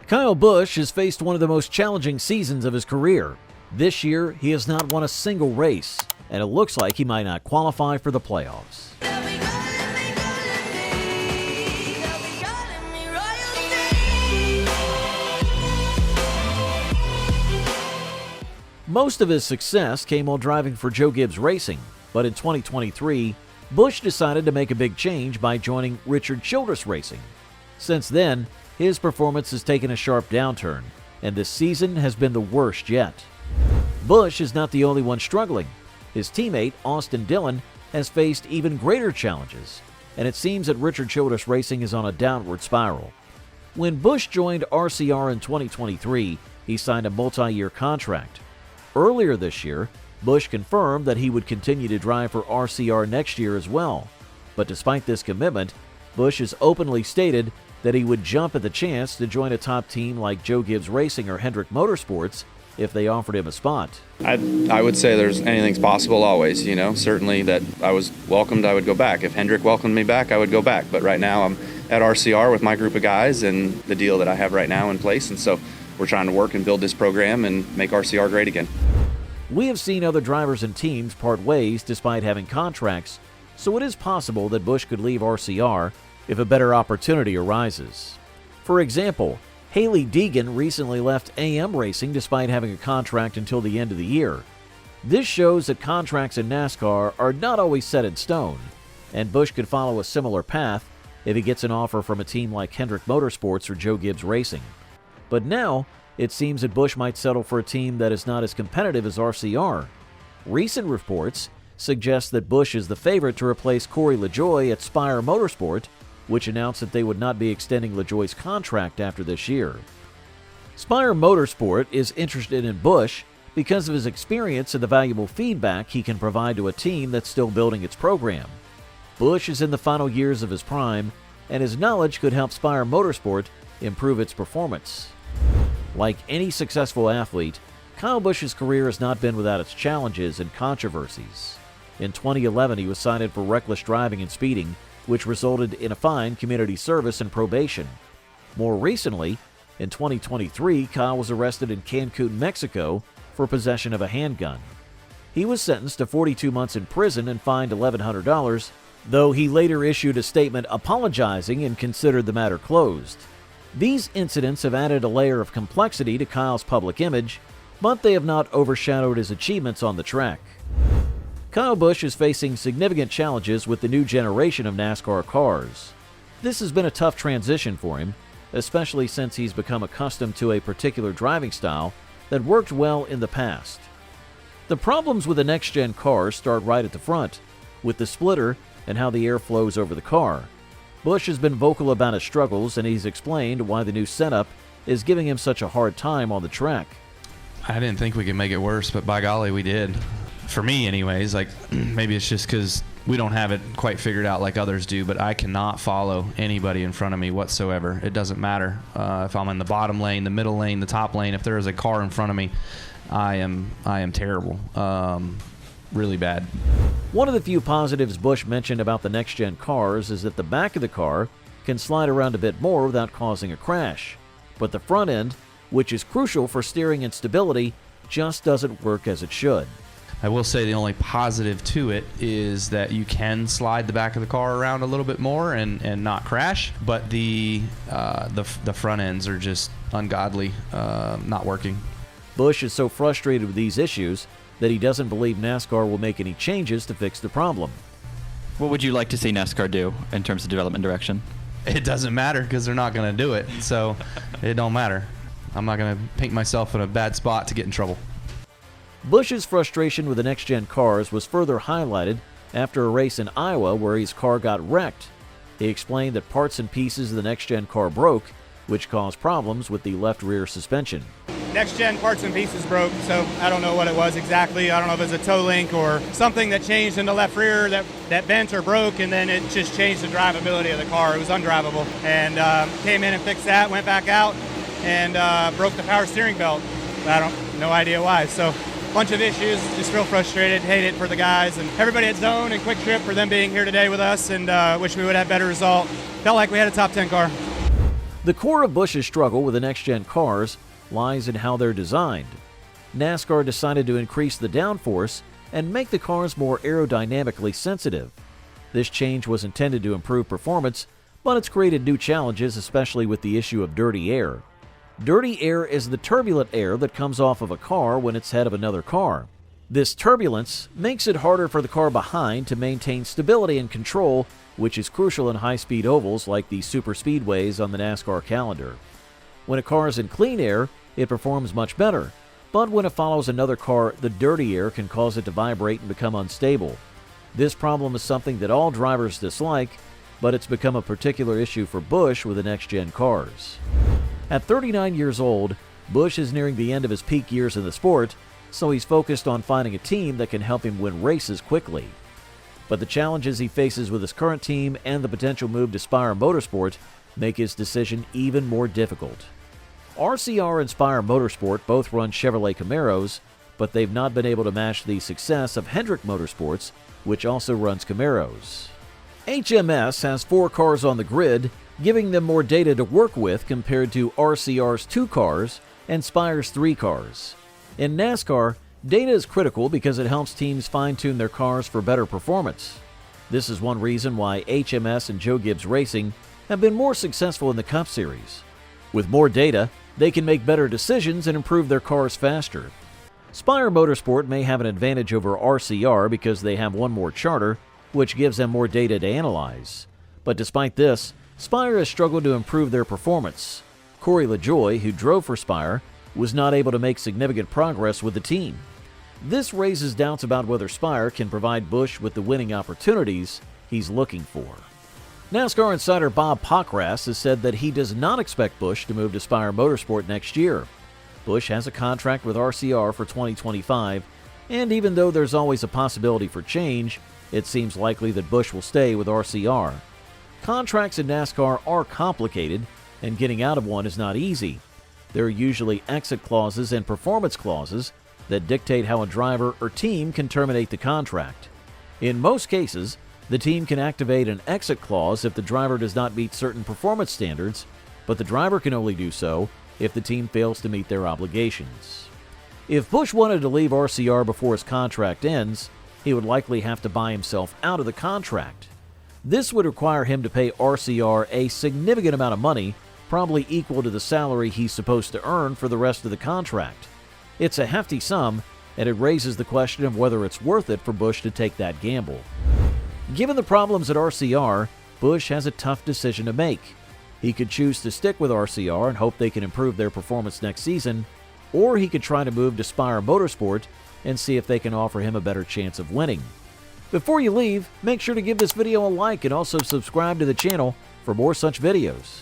Kyle Busch has faced one of the most challenging seasons of his career. This year, he has not won a single race, and it looks like he might not qualify for the playoffs. Most of his success came while driving for Joe Gibbs Racing, but in 2023, Busch decided to make a big change by joining Richard Childress Racing. Since then, his performance has taken a sharp downturn, and this season has been the worst yet. Busch is not the only one struggling. His teammate, Austin Dillon, has faced even greater challenges, and it seems that Richard Childress Racing is on a downward spiral. When Busch joined RCR in 2023, he signed a multi-year contract. Earlier this year, Busch confirmed that he would continue to drive for RCR next year as well. But despite this commitment, Busch has openly stated that he would jump at the chance to join a top team like Joe Gibbs Racing or Hendrick Motorsports if they offered him a spot. I would say there's anything's possible always, certainly that I was welcomed, I would go back. If Hendrick welcomed me back, I would go back. But right now I'm at RCR with my group of guys and the deal that I have right now in place. And so we're trying to work and build this program and make RCR great again. We have seen other drivers and teams part ways despite having contracts, so it is possible that Busch could leave RCR if a better opportunity arises. For example, Hailie Deegan recently left AM Racing despite having a contract until the end of the year. This shows that contracts in NASCAR are not always set in stone, and Busch could follow a similar path if he gets an offer from a team like Hendrick Motorsports or Joe Gibbs Racing. But now, it seems that Busch might settle for a team that is not as competitive as RCR. Recent reports suggest that Busch is the favorite to replace Corey LaJoie at Spire Motorsport, which announced that they would not be extending LaJoie's contract after this year. Spire Motorsport is interested in Busch because of his experience and the valuable feedback he can provide to a team that's still building its program. Busch is in the final years of his prime, and his knowledge could help Spire Motorsport improve its performance. Like any successful athlete, Kyle Busch's career has not been without its challenges and controversies. In 2011, he was cited for reckless driving and speeding, which resulted in a fine, community service, and probation. More recently, in 2023, Kyle was arrested in Cancun, Mexico for possession of a handgun. He was sentenced to 42 months in prison and fined $1,100, though he later issued a statement apologizing and considered the matter closed. These incidents have added a layer of complexity to Kyle's public image, but they have not overshadowed his achievements on the track. Kyle Busch is facing significant challenges with the new generation of NASCAR cars. This has been a tough transition for him, especially since he's become accustomed to a particular driving style that worked well in the past. The problems with the NextGen cars start right at the front, with the splitter and how the air flows over the car. Busch has been vocal about his struggles, and he's explained why the new setup is giving him such a hard time on the track. I didn't think we could make it worse, but by golly, we did. For me anyways, maybe it's just because we don't have it quite figured out like others do, but I cannot follow anybody in front of me whatsoever. It doesn't matter if I'm in the bottom lane, the middle lane, the top lane. If there is a car in front of me, I am terrible. Really bad. One of the few positives Busch mentioned about the next-gen cars is that the back of the car can slide around a bit more without causing a crash. But the front end, which is crucial for steering and stability, just doesn't work as it should. I will say the only positive to it is that you can slide the back of the car around a little bit more and not crash, but the front ends are just ungodly, not working. Busch is so frustrated with these issues that he doesn't believe NASCAR will make any changes to fix the problem. What would you like to see NASCAR do in terms of development direction? It doesn't matter because they're not going to do it, so it don't matter. I'm not going to paint myself in a bad spot to get in trouble. Busch's frustration with the next-gen cars was further highlighted after a race in Iowa where his car got wrecked. He explained that parts and pieces of the next-gen car broke, which caused problems with the left rear suspension. Next-gen parts and pieces broke, so I don't know what it was exactly. I don't know if it was a toe link or something that changed in the left rear that bent or broke, and then it just changed the drivability of the car. It was undrivable. And came in and fixed that, went back out, and broke the power steering belt. No idea why. So bunch of issues, just real frustrated, hate it for the guys and everybody at Zone and Quick Trip for them being here today with us, and wish we would have better result. Felt like we had a top 10 car. The core of Busch's struggle with the next-gen cars lies in how they're designed. NASCAR decided to increase the downforce and make the cars more aerodynamically sensitive. This change was intended to improve performance, but it's created new challenges, especially with the issue of dirty air. Dirty air is the turbulent air that comes off of a car when it's ahead of another car. This turbulence makes it harder for the car behind to maintain stability and control, which is crucial in high-speed ovals like the superspeedways on the NASCAR calendar. When a car is in clean air, it performs much better, but when it follows another car, the dirty air can cause it to vibrate and become unstable. This problem is something that all drivers dislike, but it's become a particular issue for Busch with the next-gen cars. At 39 years old, Busch is nearing the end of his peak years in the sport, so he's focused on finding a team that can help him win races quickly. But the challenges he faces with his current team and the potential move to Spire Motorsport make his decision even more difficult. RCR and Spire Motorsport both run Chevrolet Camaros, but they've not been able to match the success of Hendrick Motorsports, which also runs Camaros. HMS has 4 cars on the grid, giving them more data to work with compared to RCR's 2 cars and Spire's 3 cars. In NASCAR, data is critical because it helps teams fine-tune their cars for better performance. This is one reason why HMS and Joe Gibbs Racing have been more successful in the Cup Series. With more data, they can make better decisions and improve their cars faster. Spire Motorsport may have an advantage over RCR because they have one more charter, which gives them more data to analyze. But despite this, Spire has struggled to improve their performance. Corey LaJoie, who drove for Spire, was not able to make significant progress with the team. This raises doubts about whether Spire can provide Busch with the winning opportunities he's looking for. NASCAR insider Bob Pockrass has said that he does not expect Busch to move to Spire Motorsport next year. Busch has a contract with RCR for 2025, and even though there's always a possibility for change, it seems likely that Busch will stay with RCR. Contracts in NASCAR are complicated, and getting out of one is not easy. There are usually exit clauses and performance clauses that dictate how a driver or team can terminate the contract. In most cases, the team can activate an exit clause if the driver does not meet certain performance standards, but the driver can only do so if the team fails to meet their obligations. If Busch wanted to leave RCR before his contract ends, he would likely have to buy himself out of the contract. This would require him to pay RCR a significant amount of money, probably equal to the salary he's supposed to earn for the rest of the contract. It's a hefty sum, and it raises the question of whether it's worth it for Busch to take that gamble. Given the problems at RCR, Busch has a tough decision to make. He could choose to stick with RCR and hope they can improve their performance next season, or he could try to move to Spire Motorsport and see if they can offer him a better chance of winning. Before you leave, make sure to give this video a like and also subscribe to the channel for more such videos.